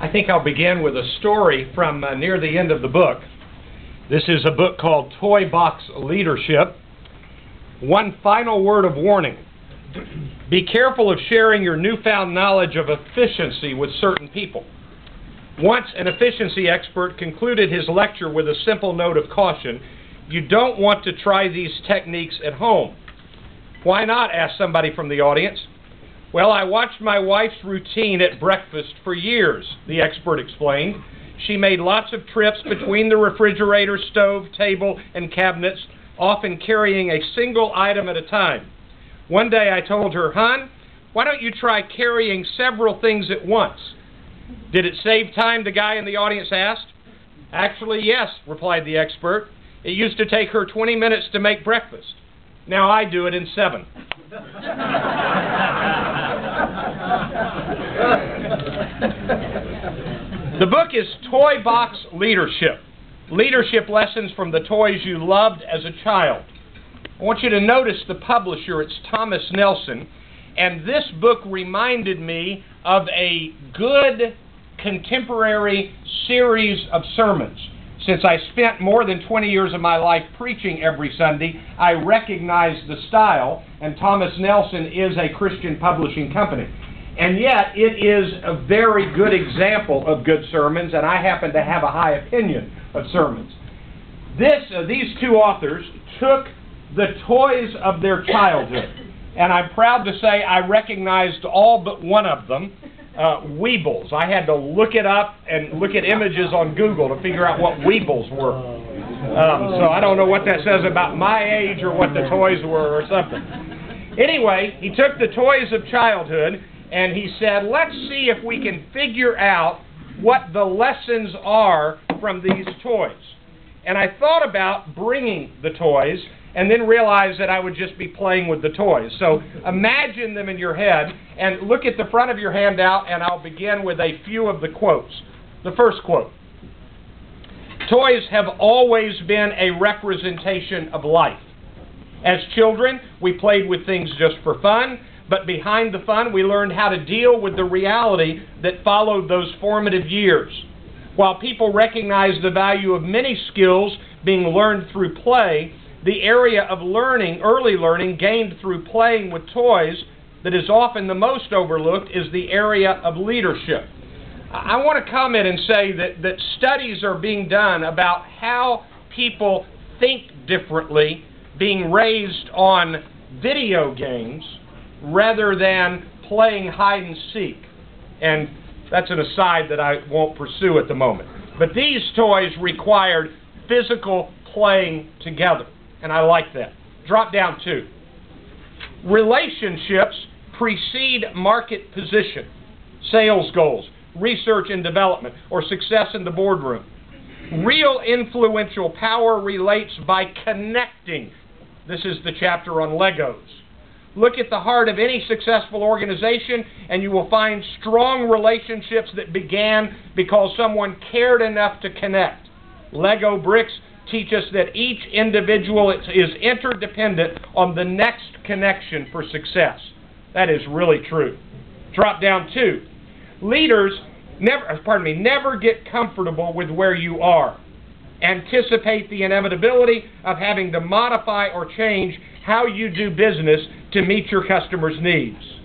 I think I'll begin with a story from near the end of the book. This is a book called Toy Box Leadership. One final word of warning. Be careful of sharing your newfound knowledge of efficiency with certain people. Once an efficiency expert concluded his lecture with a simple note of caution: you don't want to try these techniques at home. Why not? Asked somebody from the audience. Well, I watched my wife's routine at breakfast for years, the expert explained. She made lots of trips between the refrigerator, stove, table, and cabinets, often carrying a single item at a time. One day I told her, "Hon, why don't you try carrying several things at once?" Did it save time, the guy in the audience asked. Actually, yes, replied the expert. It used to take her 20 minutes to make breakfast. Now I do it in 7. The book is Toy Box Leadership. Leadership lessons from the toys you loved as a child. I want you to notice the publisher. It's Thomas Nelson. And this book reminded me of a good contemporary series of sermons. Since I spent more than 20 years of my life preaching every Sunday, I recognize the style, and Thomas Nelson is a Christian publishing company. And yet, it is a very good example of good sermons, and I happen to have a high opinion of sermons. These two authors took the toys of their childhood, and I'm proud to say I recognized all but one of them. Weebles. I had to look it up and look at images on Google to figure out what Weebles were. So I don't know what that says about my age or what the toys were or something. Anyway, he took the toys of childhood and he said, let's see if we can figure out what the lessons are from these toys. And I thought about bringing the toys and then realized that I would just be playing with the toys. So imagine them in your head and look at the front of your handout, and I'll begin with a few of the quotes. The first quote: toys have always been a representation of life. As children, we played with things just for fun, but behind the fun, we learned how to deal with the reality that followed those formative years. While people recognize the value of many skills being learned through play, the area of learning, early learning, gained through playing with toys that is often the most overlooked is the area of leadership. I want to comment and say that studies are being done about how people think differently being raised on video games rather than playing hide and seek. And that's an aside that I won't pursue at the moment. But these toys required physical playing together. And I like that. Drop down 2. Relationships precede market position, sales goals, research and development, or success in the boardroom. Real influential power relates by connecting. This is the chapter on Legos. Look at the heart of any successful organization, and you will find strong relationships that began because someone cared enough to connect. Lego bricks teach us that each individual is interdependent on the next connection for success. That is really true. Drop down 2. Leaders never get comfortable with where you are. Anticipate the inevitability of having to modify or change how you do business to meet your customers' needs.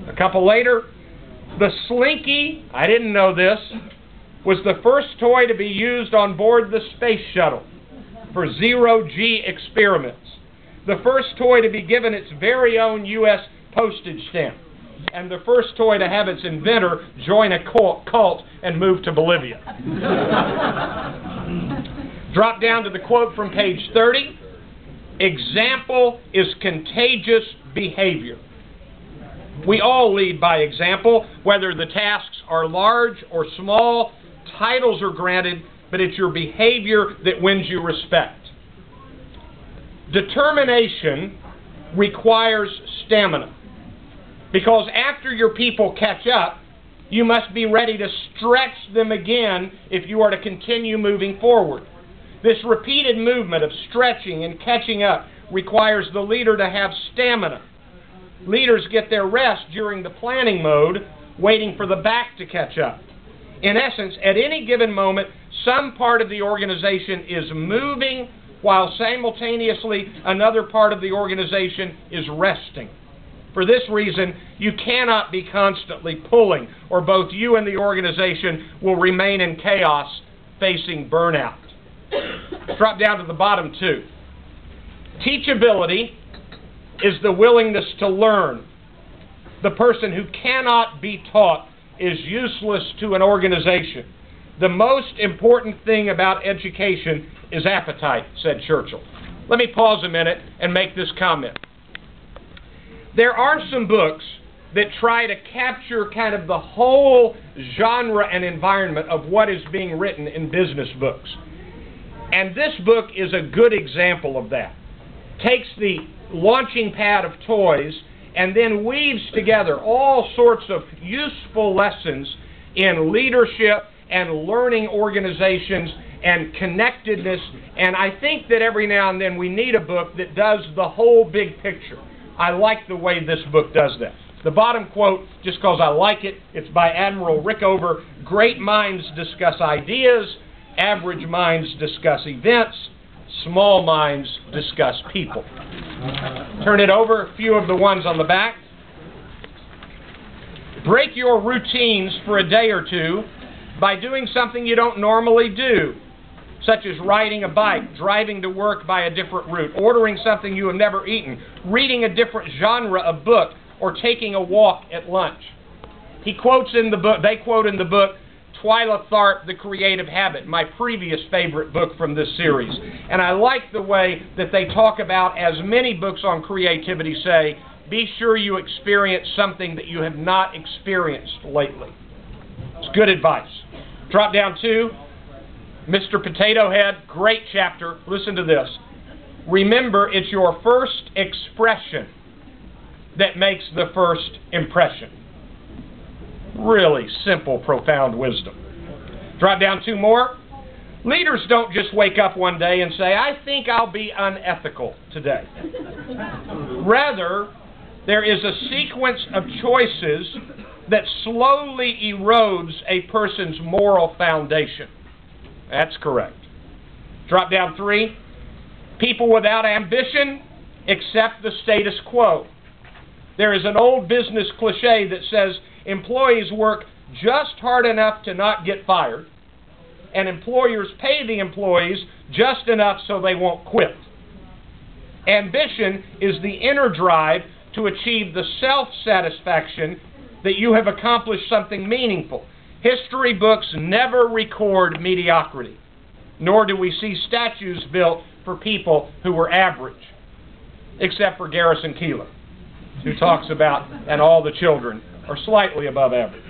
A couple later, the Slinky, I didn't know this, was the first toy to be used on board the space shuttle for zero-G experiments. The first toy to be given its very own U.S. postage stamp. And the first toy to have its inventor join a cult and move to Bolivia. Drop down to the quote from page 30. Example is contagious behavior. We all lead by example, whether the tasks are large or small, titles are granted, but it's your behavior that wins you respect. Determination requires stamina, because after your people catch up, you must be ready to stretch them again if you are to continue moving forward. This repeated movement of stretching and catching up requires the leader to have stamina. Leaders get their rest during the planning mode, waiting for the back to catch up. In essence, at any given moment, some part of the organization is moving while simultaneously another part of the organization is resting. For this reason, you cannot be constantly pulling, or both you and the organization will remain in chaos, facing burnout. Drop down to the bottom two. Teachability is the willingness to learn. The person who cannot be taught is useless to an organization. The most important thing about education is appetite, said Churchill. Let me pause a minute and make this comment. There are some books that try to capture kind of the whole genre and environment of what is being written in business books. And this book is a good example of that. Takes the launching pad of toys and then weaves together all sorts of useful lessons in leadership and learning organizations and connectedness. And I think that every now and then we need a book that does the whole big picture. I like the way this book does that. The bottom quote, just because I like it, it's by Admiral Rickover. Great minds discuss ideas, average minds discuss events, small minds discuss people. Turn it over, a few of the ones on the back. Break your routines for a day or two by doing something you don't normally do, such as riding a bike, driving to work by a different route, ordering something you have never eaten, reading a different genre of book, or taking a walk at lunch. He quotes in the book, they quote in the book, Twyla Tharp, The Creative Habit, my previous favorite book from this series. And I like the way that they talk about, as many books on creativity say, be sure you experience something that you have not experienced lately. It's good advice. Drop down two. Mr. Potato Head, great chapter. Listen to this. Remember, it's your first expression that makes the first impression. Really simple, profound wisdom. Drop down two more. Leaders don't just wake up one day and say, I think I'll be unethical today. Rather, there is a sequence of choices that slowly erodes a person's moral foundation. That's correct. Drop down three. People without ambition accept the status quo. There is an old business cliche that says employees work just hard enough to not get fired, and employers pay the employees just enough so they won't quit. Ambition is the inner drive to achieve the self-satisfaction that you have accomplished something meaningful. History books never record mediocrity, nor do we see statues built for people who were average, except for Garrison Keillor, who talks about, and all the children are slightly above average.